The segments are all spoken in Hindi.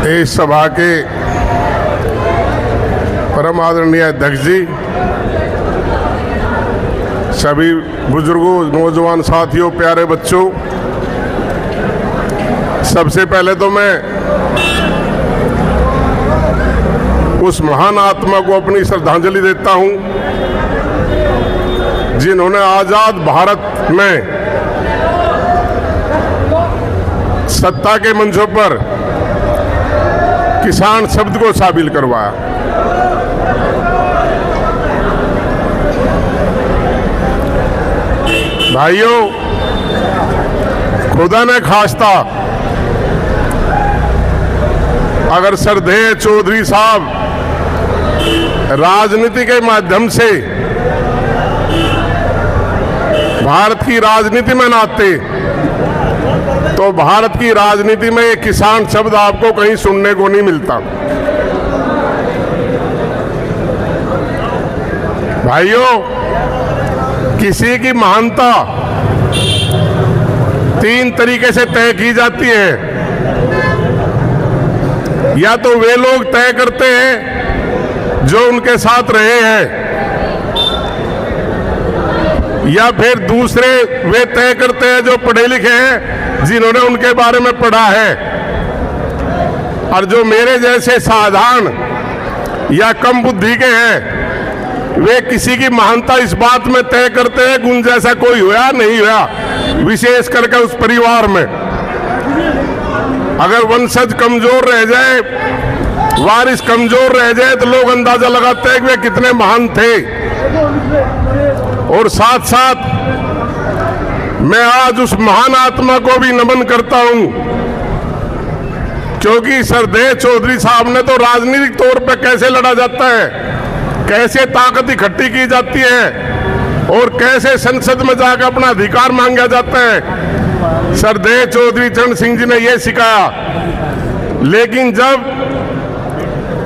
इस सभा के परम आदरणीय अध्यक्ष जी, सभी बुजुर्गों, नौजवान साथियों, प्यारे बच्चों, सबसे पहले तो मैं उस महान आत्मा को अपनी श्रद्धांजलि देता हूं जिन्होंने आजाद भारत में सत्ता के मंचों पर किसान शब्द को शामिल करवाया। भाइयों, खुदा ने खास्ता अगर सरदेय चौधरी साहब राजनीति के माध्यम से भारत की राजनीति में न आते तो भारत की राजनीति में एक किसान शब्द आपको कहीं सुनने को नहीं मिलता। भाइयों, किसी की महानता तीन तरीके से तय की जाती है। या तो वे लोग तय करते हैं जो उनके साथ रहे हैं, या फिर दूसरे वे तय करते हैं जो पढ़े लिखे हैं, जिन्होंने उनके बारे में पढ़ा है। और जो मेरे जैसे साधारण या कम बुद्धि के हैं, वे किसी की महानता इस बात में तय करते हैं गुण जैसा कोई हुआ नहीं हुआ, विशेष करके उस परिवार में अगर वंशज कमजोर रह जाए, वारिस कमजोर रह जाए, तो लोग अंदाजा लगाते हैं कि वे कितने महान थे। और साथ साथ मैं आज उस महान आत्मा को भी नमन करता हूं, क्योंकि सरदेय चौधरी साहब ने तो राजनीतिक तौर पर कैसे लड़ा जाता है, कैसे ताकत इकट्ठी की जाती है और कैसे संसद में जाकर अपना अधिकार मांगा जाता है, सरदेय चौधरी चरण सिंह जी ने यह सिखाया। लेकिन जब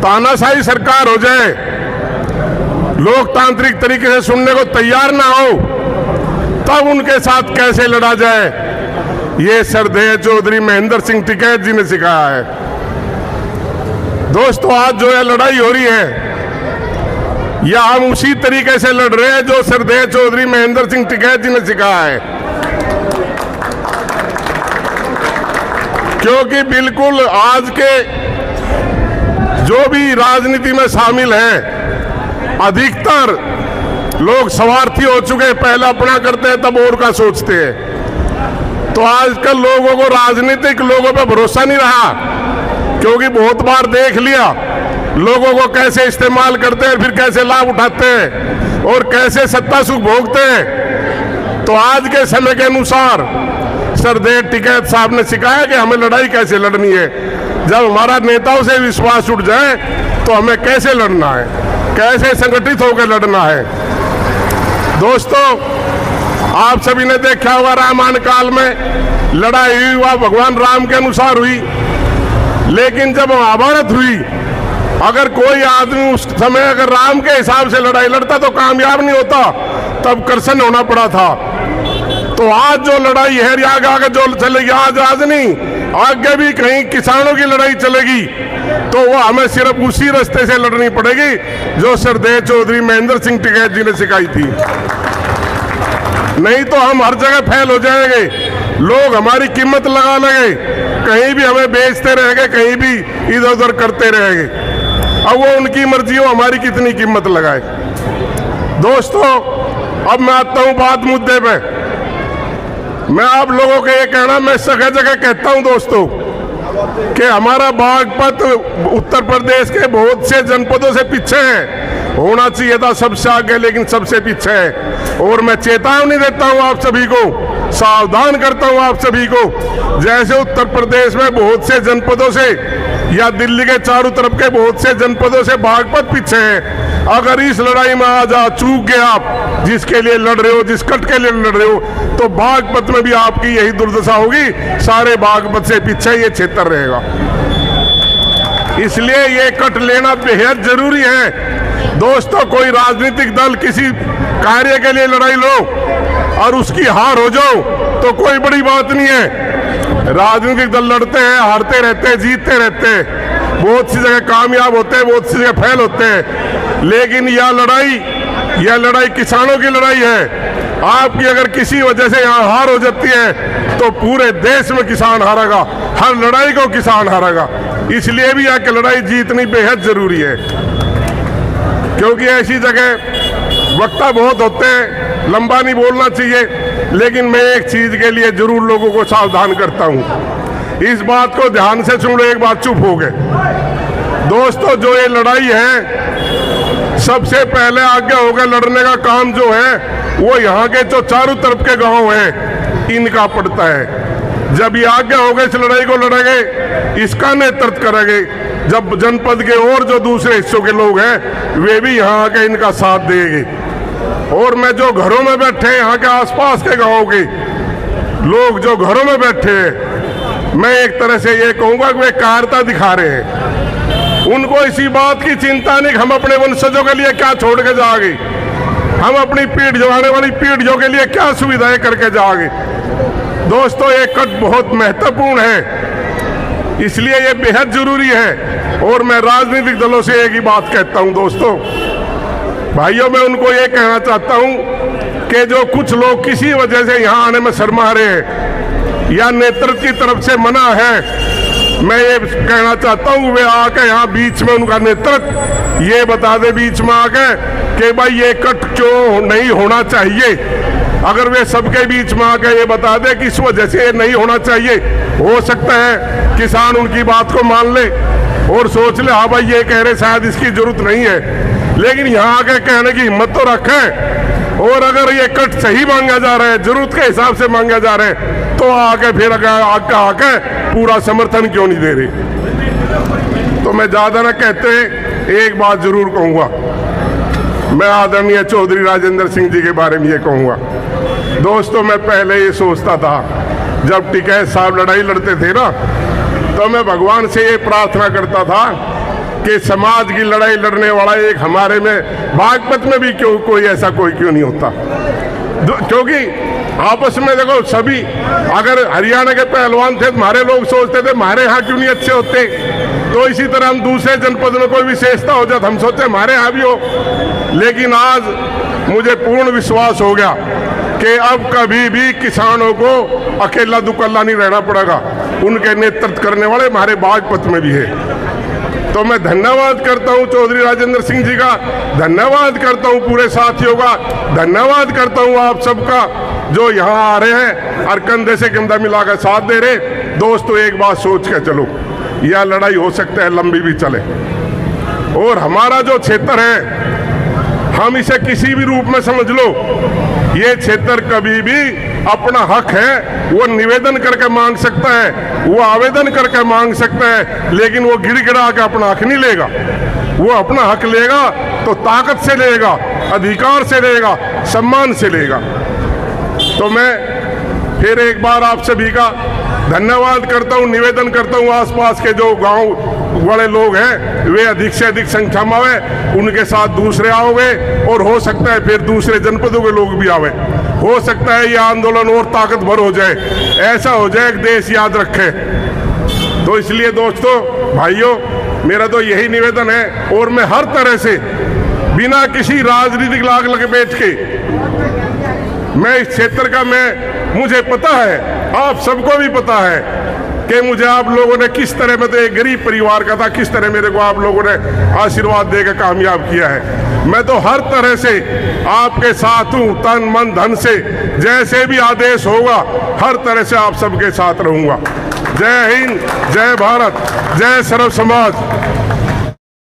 तानाशाही सरकार हो जाए, लोकतांत्रिक तरीके से सुनने को तैयार ना हो, तब उनके साथ कैसे लड़ा जाए, ये सरदेय चौधरी महेंद्र सिंह टिकैत जी ने सिखाया है। दोस्तों, आज जो है लड़ाई हो रही है, या हम उसी तरीके से लड़ रहे हैं जो सरदेय चौधरी महेंद्र सिंह टिकैत जी ने सिखाया है। क्योंकि बिल्कुल आज के जो भी राजनीति में शामिल हैं, अधिकतर लोग स्वार्थी हो चुके हैं। पहले अपना करते हैं, तब और का सोचते हैं। तो आजकल लोगों को राजनीतिक लोगों पे भरोसा नहीं रहा, क्योंकि बहुत बार देख लिया लोगों को कैसे इस्तेमाल करते हैं, फिर कैसे लाभ उठाते हैं और कैसे सत्ता सुख भोगते हैं। तो आज के समय के अनुसार सरदेय टिकैत साहब ने सिखाया कि हमें लड़ाई कैसे लड़नी है। जब हमारा नेताओं से विश्वास उठ जाए तो हमें कैसे लड़ना है, कैसे संगठित होकर लड़ना है। दोस्तों, आप सभी ने देखा होगा रामायण काल में लड़ाई हुई, वह भगवान राम के अनुसार हुई। लेकिन जब महाभारत हुई, अगर कोई आदमी उस समय अगर राम के हिसाब से लड़ाई लड़ता तो कामयाब नहीं होता, तब कर्षण होना पड़ा था। तो आज जो लड़ाई है, आगे जो चलेगी, आज नहीं, आगे भी कहीं किसानों की लड़ाई चलेगी, तो वो हमें सिर्फ उसी रास्ते से लड़नी पड़ेगी जो सरदेय चौधरी महेंद्र सिंह टिकैत जी ने सिखाई थी। नहीं तो हम हर जगह फेल हो जाएंगे, लोग हमारी कीमत लगा लेंगे, कहीं भी हमें बेचते रहेंगे, कहीं भी इधर उधर करते रहेंगे। अब वो उनकी मर्जी हो, हमारी कितनी कीमत लगाए। दोस्तों, अब मैं आता हूं बात मुद्दे पे। मैं आप लोगों को ये कहना, मैं जगह जगह कहता हूं दोस्तों कि हमारा बागपत उत्तर प्रदेश के बहुत से जनपदों से पीछे है। होना चाहिए था सबसे आगे, लेकिन सबसे पीछे है। और मैं चेतावनी देता हूं आप सभी को, सावधान करता हूं आप सभी को। जैसे उत्तर प्रदेश में बहुत से जनपदों से या दिल्ली के चारों तरफ के बहुत से जनपदों से बागपत पीछे है। अगर इस लड़ाई में आज चूक गए आप, जिसके लिए लड़ रहे हो, जिस कट के लिए लड़ रहे हो, तो बागपत में भी आपकी यही दुर्दशा होगी। सारे बागपत से पीछे ये क्षेत्र रहेगा। इसलिए ये कट लेना बेहद जरूरी है। दोस्तों, कोई राजनीतिक दल किसी कार्य के लिए लड़ाई लो और उसकी हार हो जाओ तो कोई बड़ी बात नहीं है। राजनीतिक दल लड़ते हैं, हारते रहते हैं, जीतते रहते हैं, बहुत सी जगह कामयाब होते हैं, बहुत सी जगह फेल होते हैं, लेकिन यह लड़ाई किसानों की लड़ाई है। आपकी अगर किसी वजह से यहाँ हार हो जाती है तो पूरे देश में किसान हारेगा, हर लड़ाई को किसान हारेगा। इसलिए भी यहाँ की लड़ाई जीतनी बेहद जरूरी है, क्योंकि ऐसी जगह वक्ता बहुत होते हैं, लंबा नहीं बोलना चाहिए, लेकिन मैं एक चीज के लिए जरूर लोगों को सावधान करता हूं। इस बात को ध्यान से सुन लो, एक बात चुप हो गए दोस्तों। जो ये लड़ाई है, सबसे पहले आगे होगा लड़ने का काम जो है वो यहाँ के जो चारों तरफ के गांव हैं इनका पड़ता है। जब ये आगे होगा इस लड़ाई को लड़ेंगे, इसका नेतृत्व करेंगे, जब जनपद के और जो दूसरे हिस्सों के लोग हैं वे भी यहाँ आके इनका साथ देंगे। और मैं जो घरों में बैठे हैं, यहाँ के आसपास के गांवों के लोग जो घरों में बैठे हैं, मैं एक तरह से ये कहूँगा कि वे कायरता दिखा रहे हैं। उनको इसी बात की चिंता नहीं कि हम अपने वंशजों के लिए क्या छोड़ के जाएंगे, हम अपनी पीढ़ जो आने वाली पीढ़ियों के लिए क्या सुविधाएं करके जाएंगे। दोस्तों, ये कट बहुत महत्वपूर्ण है, इसलिए ये बेहद जरूरी है। और मैं राजनीतिक दलों से एक ही बात कहता हूं दोस्तों, भाइयों, मैं उनको ये कहना चाहता हूं कि जो कुछ लोग किसी वजह से यहाँ आने में शर्मा रहे हैं या नेतृत्व की तरफ से मना है, मैं ये कहना चाहता हूँ वे आके यहाँ बीच में उनका नेतृत्व ये बता दे बीच में आके कि भाई ये कट क्यों नहीं होना चाहिए। अगर वे सबके बीच में आके ये बता दे कि इस वजह से ये नहीं होना चाहिए, हो सकता है किसान उनकी बात को मान ले और सोच ले हाँ भाई ये कह रहे शायद इसकी जरूरत नहीं है, लेकिन यहाँ आके कहने की हिम्मत तो रखें। और अगर ये कट सही मांगा जा रहा है, जरूरत के हिसाब से मांगा जा रहा है, तो आके फिर आके पूरा समर्थन क्यों नहीं दे रही। तो मैं ज्यादा न कहते एक बात जरूर कहूंगा, मैं आदरणीय चौधरी राजेंद्र सिंह जी के बारे में ये कहूंगा। दोस्तों, मैं पहले ये सोचता था जब टिकैत साहब लड़ाई लड़ते थे ना, तो मैं भगवान से ये प्रार्थना करता था कि समाज की लड़ाई लड़ने वाला एक हमारे में बागपत में भी क्यों कोई ऐसा कोई क्यों नहीं होता। क्योंकि आपस में देखो सभी, अगर हरियाणा के पहलवान थे हमारे लोग सोचते थे हमारे यहाँ क्यों नहीं अच्छे होते, तो इसी तरह हम दूसरे जनपद में कोई विशेषता हो जाए हम सोचते हमारे यहाँ भी हो। लेकिन आज मुझे पूर्ण विश्वास हो गया कि अब कभी भी किसानों को अकेला दुकल्ला नहीं रहना पड़ेगा, उनके नेतृत्व करने वाले हमारे बागपत में भी है। तो मैं धन्यवाद करता हूं चौधरी राजेंद्र सिंह जी का, धन्यवाद करता हूं पूरे साथियों का, धन्यवाद करता हूं आप सबका जो यहाँ आ रहे हैं और कंधे से कंधा मिलाकर साथ दे रहे। दोस्तों, एक बात सोच के चलो, यह लड़ाई हो सकता है लंबी भी चले, और हमारा जो क्षेत्र है हम इसे किसी भी रूप में समझ लो, ये क्षेत्र कभी भी अपना हक है वो निवेदन करके मांग सकता है, वो आवेदन करके मांग सकता है, लेकिन वो गिड़गिड़ा के अपना हक नहीं लेगा। वो अपना हक लेगा तो ताकत से लेगा, अधिकार से लेगा, सम्मान से लेगा। तो मैं फिर एक बार आप सभी का धन्यवाद करता हूँ, निवेदन करता हूँ आसपास के जो गांव वाले लोग हैं वे अधिक से अधिक संख्या में आवे, उनके साथ दूसरे आओगे और हो सकता है फिर दूसरे जनपदों के लोग भी आवे, हो सकता है यह आंदोलन और ताकतवर हो जाए, ऐसा हो जाए कि देश याद रखे। तो इसलिए दोस्तों, भाइयों, मेरा तो यही निवेदन है, और मैं हर तरह से बिना किसी राजनीतिक लाग लगे बैठ के मैं इस क्षेत्र का मुझे पता है, आप सबको भी पता है कि मुझे आप लोगों ने किस तरह, मैं तो एक गरीब परिवार का था, किस तरह मेरे को आप लोगों ने आशीर्वाद देकर कामयाब किया है। मैं तो हर तरह से आपके साथ हूँ, तन मन धन से, जैसे भी आदेश होगा हर तरह से आप सबके साथ रहूंगा। जय हिंद, जय भारत, जय सर्व समाज।